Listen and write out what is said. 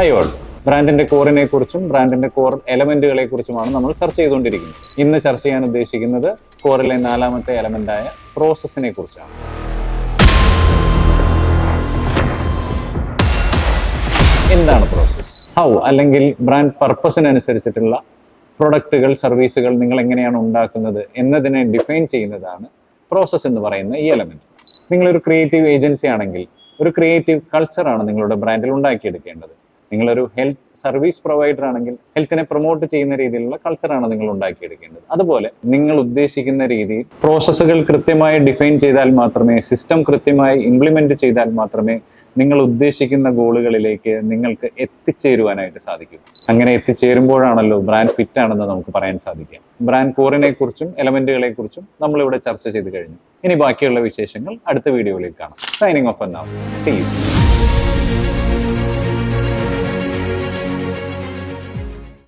Hi all, ബ്രാൻഡിന്റെ കോറിനെ കുറിച്ചും ബ്രാൻഡിന്റെ കോർ എലമെന്റുകളെ കുറിച്ചുമാണ് നമ്മൾ ചർച്ച ചെയ്തുകൊണ്ടിരിക്കുന്നത്. ഇന്ന് ചർച്ച ചെയ്യാൻ ഉദ്ദേശിക്കുന്നത് കോറിലെ 4ാമത്തെ എലമെന്റായ പ്രോസസ്സിനെ കുറിച്ചാണ്. എന്താണ് പ്രോസസ്സ്? ഹൗ അല്ലെങ്കിൽ ബ്രാൻഡ് പർപ്പസിനനുസരിച്ചിട്ടുള്ള പ്രൊഡക്റ്റുകൾ, സർവീസുകൾ നിങ്ങൾ എങ്ങനെയാണ് ഉണ്ടാക്കുന്നത് എന്നതിനെ ഡിഫൈൻ ചെയ്യുന്നതാണ് പ്രോസസ്സ് എന്ന് പറയുന്ന ഈ എലമെന്റ്. നിങ്ങളൊരു ക്രിയേറ്റീവ് ഏജൻസി ആണെങ്കിൽ ഒരു ക്രിയേറ്റീവ് കൾച്ചറാണ് നിങ്ങളുടെ ബ്രാൻഡിൽ ഉണ്ടാക്കിയെടുക്കേണ്ടത്. നിങ്ങളൊരു ഹെൽത്ത് സർവീസ് പ്രൊവൈഡർ ആണെങ്കിൽ ഹെൽത്തിനെ പ്രൊമോട്ട് ചെയ്യുന്ന രീതിയിലുള്ള കൾച്ചറാണ് നിങ്ങൾ ഉണ്ടാക്കിയെടുക്കേണ്ടത്. അതുപോലെ നിങ്ങൾ ഉദ്ദേശിക്കുന്ന രീതിയിൽ പ്രോസസ്സുകൾ കൃത്യമായി ഡിഫൈൻ ചെയ്താൽ മാത്രമേ, സിസ്റ്റം കൃത്യമായി ഇംപ്ലിമെന്റ് ചെയ്താൽ മാത്രമേ നിങ്ങൾ ഉദ്ദേശിക്കുന്ന ഗോളുകളിലേക്ക് നിങ്ങൾക്ക് എത്തിച്ചേരുവാനായിട്ട് സാധിക്കും. അങ്ങനെ എത്തിച്ചേരുമ്പോഴാണല്ലോ ബ്രാൻഡ് ഫിറ്റ് ആണെന്ന് നമുക്ക് പറയാൻ സാധിക്കുക. ബ്രാൻഡ് കോറിനെ കുറിച്ചും എലമെന്റുകളെ കുറിച്ചും നമ്മളിവിടെ ചർച്ച ചെയ്ത് കഴിഞ്ഞു. ഇനി ബാക്കിയുള്ള വിശേഷങ്ങൾ അടുത്ത വീഡിയോയിൽ കാണാം. Signing off now. See U.